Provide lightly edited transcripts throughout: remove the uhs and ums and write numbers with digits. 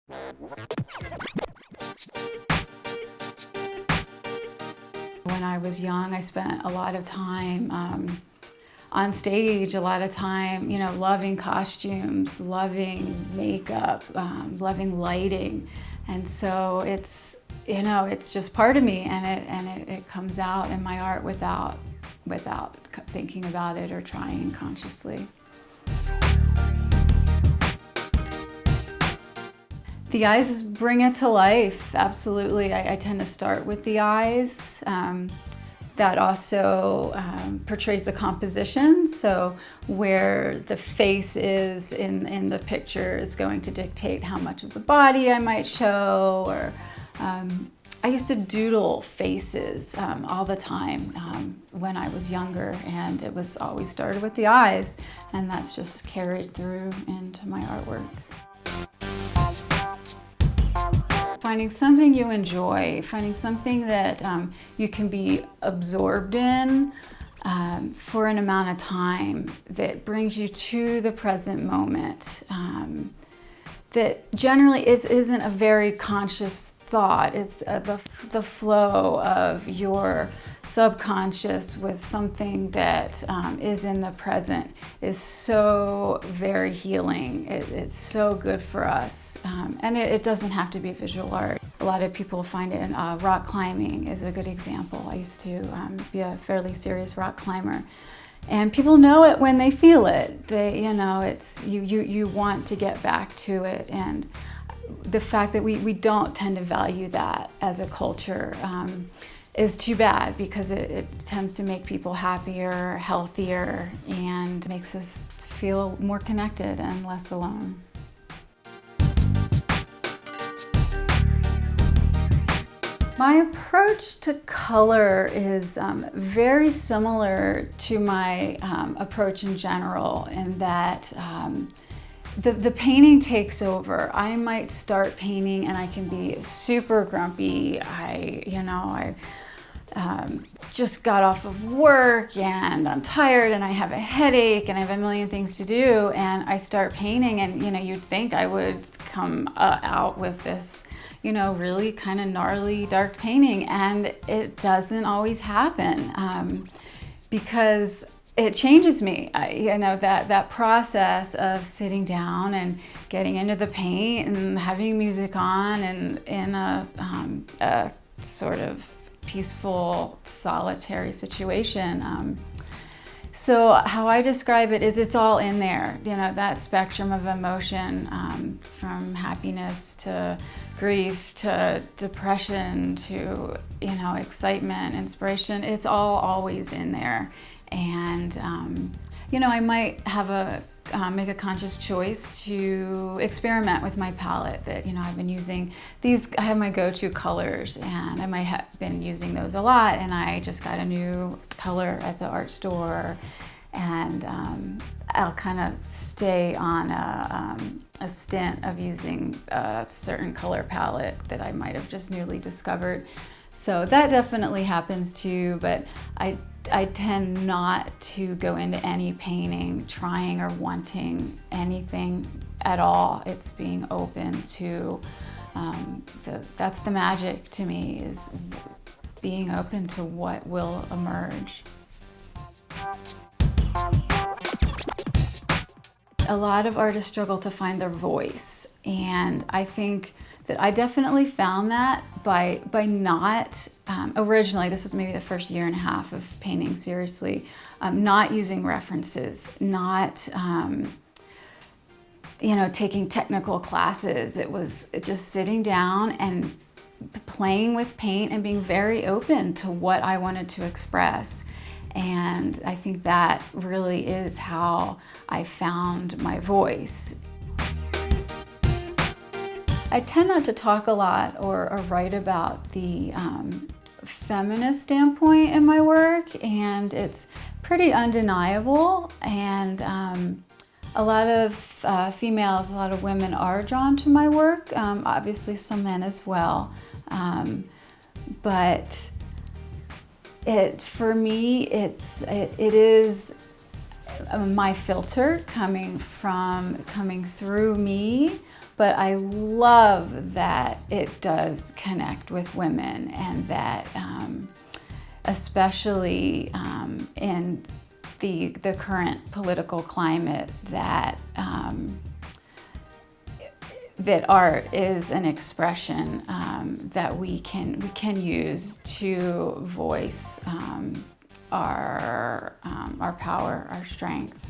When I was young, I spent a lot of time on stage, a lot of time, loving costumes, loving makeup, loving lighting. And so it's just part of me, and it comes out in my art without thinking about it or trying consciously. The eyes bring it to life, absolutely. I tend to start with the eyes. That also portrays the composition, so where the face is in the picture is going to dictate how much of the body I might show. Or I used to doodle faces all the time when I was younger, and it was always started with the eyes, and that's just carried through into my artwork. Finding something you enjoy, finding something that you can be absorbed in for an amount of time that brings you to the present moment. That generally isn't a very conscious thought. It's the flow of your subconscious with something that is in the present is so very healing. It's so good for us. And it doesn't have to be visual art. A lot of people find it in rock climbing is a good example. I used to be a fairly serious rock climber. And people know it when they feel it. It's you want to get back to it, and the fact that we don't tend to value that as a culture is too bad, because it tends to make people happier, healthier, and makes us feel more connected and less alone. My approach to color is very similar to my approach in general, in that the painting takes over. I might start painting and I can be super grumpy. I just got off of work and I'm tired and I have a headache and I have a million things to do, and I start painting, and you'd think I would come out with this really kind of gnarly dark painting, and it doesn't always happen because it changes me. That process of sitting down and getting into the paint and having music on and in a sort of peaceful, solitary situation. So how I describe it is it's all in there, that spectrum of emotion, from happiness to grief to depression to, excitement, inspiration. It's all always in there. And, I might have make a conscious choice to experiment with my palette. That I've been using these. I have my go-to colors, and I might have been using those a lot, and I just got a new color at the art store, and I'll kind of stay on a stint of using a certain color palette that I might have just newly discovered. So that definitely happens too, but I tend not to go into any painting trying or wanting anything at all. It's being open to, that's the magic to me, is being open to what will emerge. A lot of artists struggle to find their voice, and I think that I definitely found that by not, originally, this was maybe the first year and a half of painting seriously, not using references, not, taking technical classes. It was just sitting down and playing with paint and being very open to what I wanted to express. And I think that really is how I found my voice. I tend not to talk a lot or write about the feminist standpoint in my work, and it's pretty undeniable. And a lot of females, a lot of women are drawn to my work, obviously some men as well. But for me, it is my filter coming through me, But I love that it does connect with women, and that especially in the current political climate, that that art is an expression that we can use to voice our power, our strength.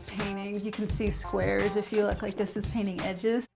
Paintings, you can see squares if you look like this is painting edges.